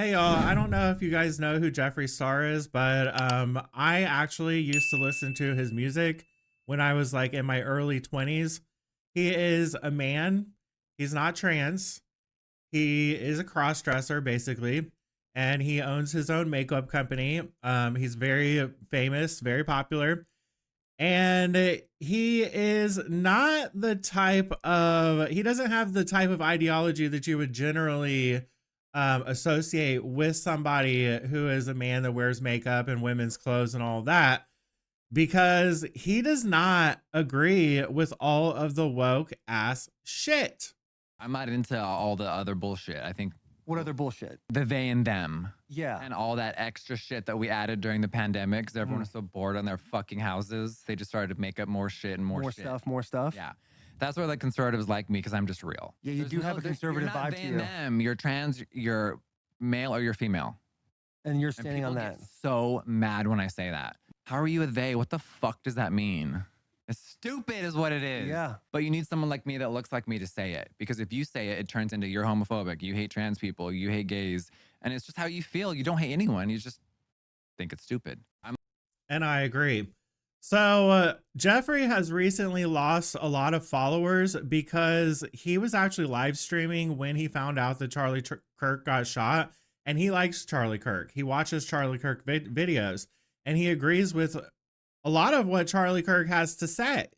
Hey y'all, I don't know if you guys know who Jeffree Star is, but I actually used to listen to his music when I was like in my early 20s. He is a man. He's not trans. He is a cross-dresser basically, and he owns his own makeup company. He's very famous, very popular, and he is not the type of he doesn't have the type of ideology that you would generally associate with somebody who is a man that wears makeup and women's clothes and all that, because he does not agree with all of the woke ass shit. I'm not into all the other bullshit. I think What other bullshit? the they and them Yeah. and all that extra shit that we added during the pandemic because everyone was so bored on their fucking houses. They just started to make up more shit and more shit. More stuff. Yeah. That's where the conservatives like me because I'm just real. Yeah, you do have a conservative you're not vibe they to and you. them. You're trans, you're male or you're female. And you're And standing on people that. get so mad when I say that. How are you a they? What the fuck does that mean? It's stupid is what it is. Yeah. But you need someone like me that looks like me to say it. Because if you say it, it turns into you're homophobic. You hate trans people. You hate gays. And it's just how you feel. You don't hate anyone. You just think it's stupid. And I agree. So Jeffree has recently lost a lot of followers because he was actually live streaming when he found out that Charlie Kirk got shot, and he likes Charlie Kirk. He watches Charlie Kirk videos, and he agrees with a lot of what Charlie Kirk has to say.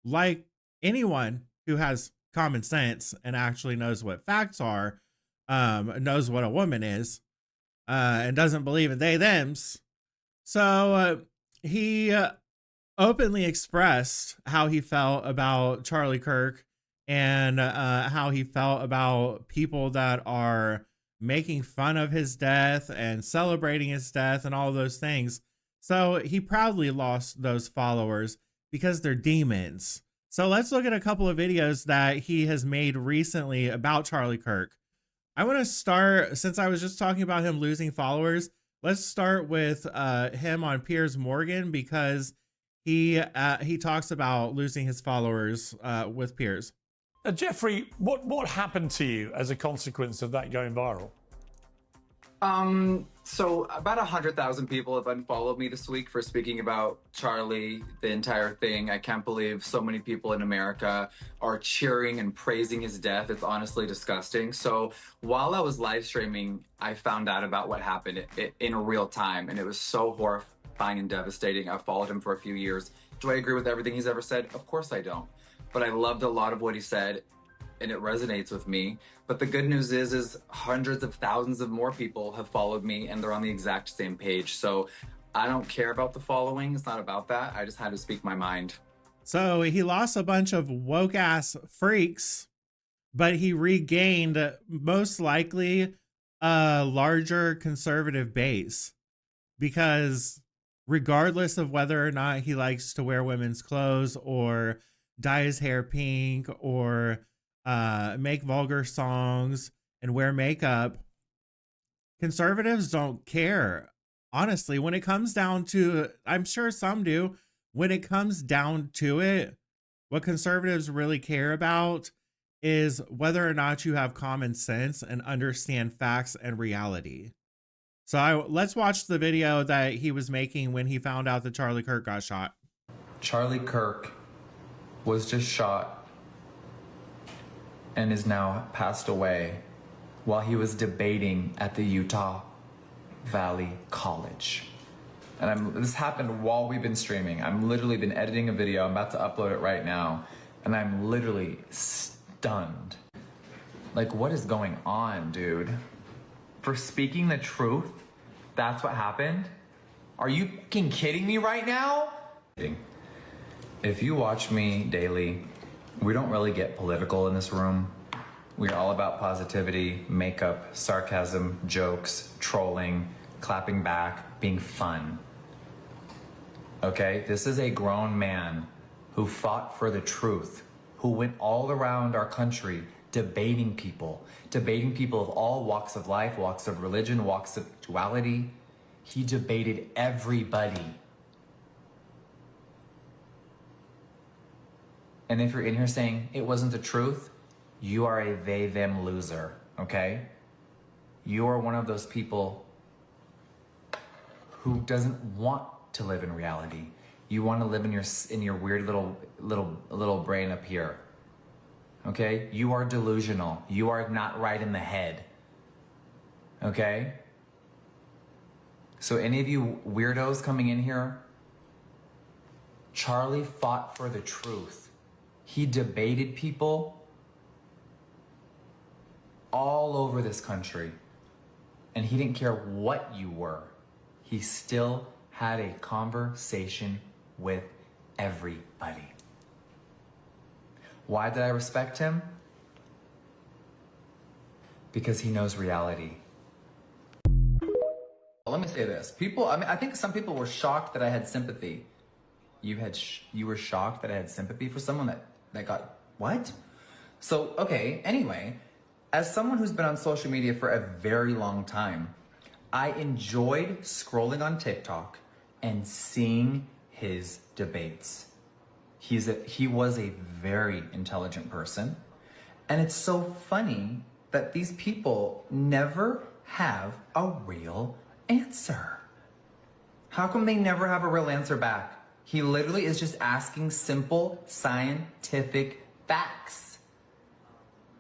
Like anyone who has common sense and actually knows what facts are, knows what a woman is, and doesn't believe in they thems. So he openly expressed how he felt about Charlie Kirk and how he felt about people that are making fun of his death and celebrating his death and all those things. So he proudly lost those followers because they're demons. So let's look at a couple of videos that he has made recently about Charlie Kirk. I want to start, since I was just talking about him losing followers, let's start with him on Piers Morgan, because he talks about losing his followers with Piers. Jeffree, what happened to you as a consequence of that going viral? So about 100,000 people have unfollowed me this week for speaking about Charlie, the entire thing. I can't believe so many people in America are cheering and praising his death. It's honestly disgusting. So while I was live streaming, I found out about what happened in real time, and it was so horrifying and devastating. I've followed him for a few years. Do I agree with everything he's ever said? Of course I don't. But I loved a lot of what he said, and it resonates with me. But the good news is hundreds of thousands of more people have followed me, and they're on the exact same page. So I don't care about the following. It's not about that. I just had to speak my mind. So he lost a bunch of woke ass freaks, but he regained most likely a larger conservative base, because regardless of whether or not he likes to wear women's clothes or dye his hair pink or make vulgar songs and wear makeup, conservatives don't care. Honestly, when it comes down to, I'm sure some do, when it comes down to it, what conservatives really care about is whether or not you have common sense and understand facts and reality. So let's watch the video that he was making when he found out that Charlie Kirk got shot. Charlie Kirk was just shot and is now passed away while he was debating at the Utah Valley College. And this happened while we've been streaming. I'm literally been editing a video. I'm about to upload it right now. And I'm literally stunned. Like, what is going on, dude? For speaking the truth, that's what happened? Are you fucking kidding me right now? If you watch me daily, we don't really get political in this room. We're all about positivity, makeup, sarcasm, jokes, trolling, clapping back, being fun. Okay? This is a grown man who fought for the truth, who went all around our country debating people of all walks of life, walks of religion, walks of sexuality. He debated everybody. And if you're in here saying it wasn't the truth, you are a they, them loser, okay? You are one of those people who doesn't want to live in reality. You want to live in your weird little brain up here. Okay? You are delusional. You are not right in the head. Okay? So any of you weirdos coming in here, Charlie fought for the truth. He debated people all over this country. And he didn't care what you were. He still had a conversation with everybody. Why did I respect him? Because he knows reality. Let me say this. I think some people were shocked that I had sympathy. You were shocked that I had sympathy for someone that got, what? So, okay, anyway, as someone who's been on social media for a very long time, I enjoyed scrolling on TikTok and seeing his debates. He was a very intelligent person. And it's so funny that these people never have a real answer. How come they never have a real answer back? He literally is just asking simple scientific facts.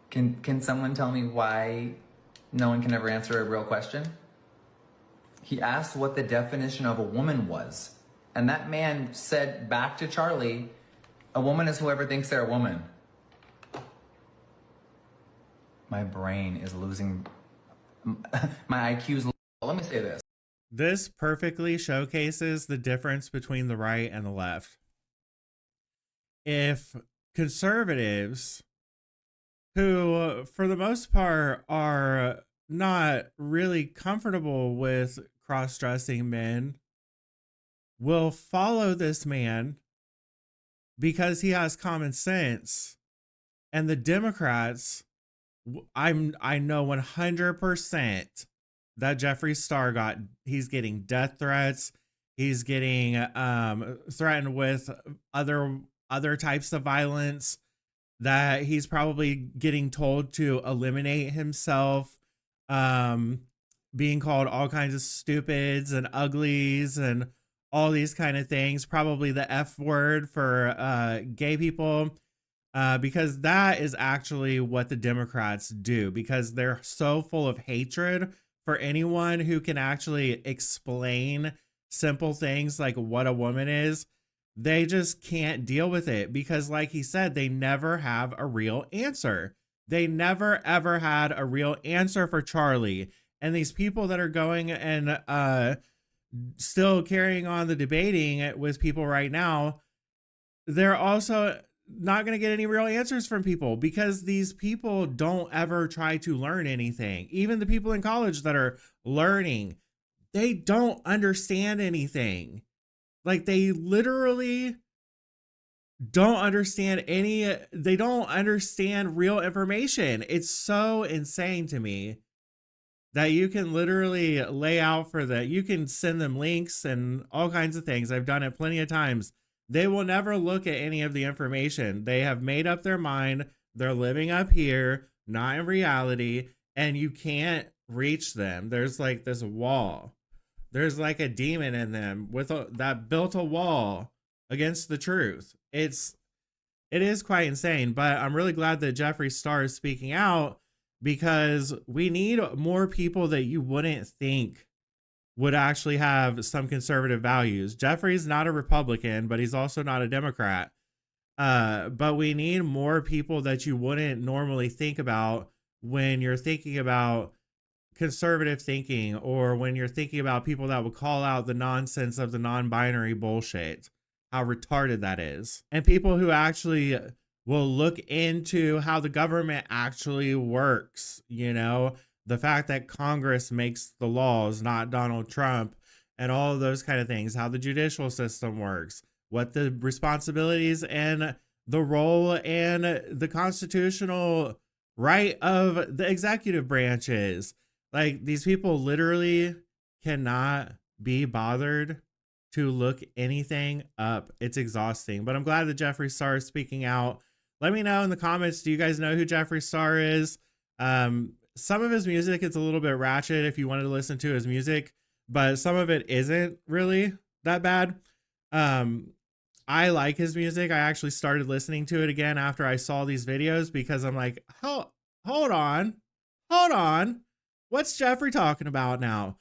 Can someone tell me why no one can ever answer a real question? He asked what the definition of a woman was. And that man said back to Charlie, a woman is whoever thinks they're a woman. My brain is losing, my IQ's. Let me say this. This perfectly showcases the difference between the right and the left. If conservatives, who for the most part are not really comfortable with cross-dressing men, will follow this man because he has common sense, and the Democrats, I know 100% that Jeffree Star he's getting death threats. He's getting threatened with other types of violence, that he's probably getting told to eliminate himself, being called all kinds of stupids and uglies and all these kind of things, probably the F word for gay people, because that is actually what the Democrats do, because they're so full of hatred for anyone who can actually explain simple things like what a woman is. They just can't deal with it because, like he said, they never have a real answer. They never, ever had a real answer for Charlie. And these people that are going and still carrying on the debating with people right now, they're also not going to get any real answers from people because these people don't ever try to learn anything. Even the people in college that are learning, they don't understand anything. Like, they literally don't understand they don't understand real information. It's so insane to me that you can literally lay out for that. You can send them links and all kinds of things. I've done it plenty of times. They will never look at any of the information. They have made up their mind. They're living up here, not in reality, and you can't reach them. There's like this wall. There's like a demon in them that built a wall against the truth. It is quite insane, but I'm really glad that Jeffree Star is speaking out, because we need more people that you wouldn't think would actually have some conservative values. Jeffree's not a Republican, but he's also not a Democrat. But we need more people that you wouldn't normally think about when you're thinking about conservative thinking, or when you're thinking about people that would call out the nonsense of the non-binary bullshit, how retarded that is. And people who actually will look into how the government actually works, you know, the fact that Congress makes the laws, not Donald Trump, and all of those kind of things, how the judicial system works, what the responsibilities and the role and the constitutional right of the executive branch is. Like, these people literally cannot be bothered to look anything up. It's exhausting, but I'm glad that Jeffree Star is speaking out. Let me know in the comments, do you guys know who Jeffree Star is? some of his music is a little bit ratchet if you wanted to listen to his music, but some of it isn't really that bad. I like his music. I actually started listening to it again after I saw these videos because I'm like, hold on. What's Jeffree talking about now?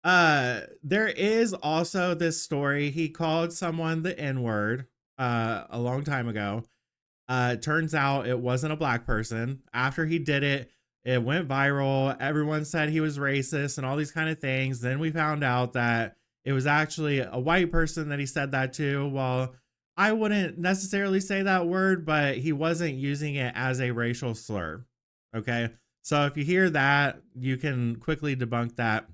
There is also this story. He called someone the N-word a long time ago. Turns out it wasn't a black person. After he did it, it went viral. Everyone said he was racist and all these kind of things. Then we found out that it was actually a white person that he said that to. Well, I wouldn't necessarily say that word, but he wasn't using it as a racial slur. Okay. So if you hear that, you can quickly debunk that.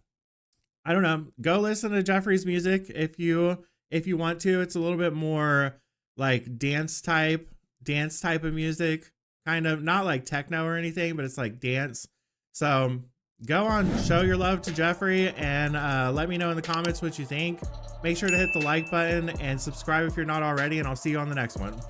I don't know. Go listen to Jeffree's music if you want to. It's a little bit more like dance type of music, kind of not like techno or anything, but it's like dance. So go on, show your love to Jeffree, and let me know in the comments what you think. Make sure to hit the like button and subscribe if you're not already, and I'll see you on the next one.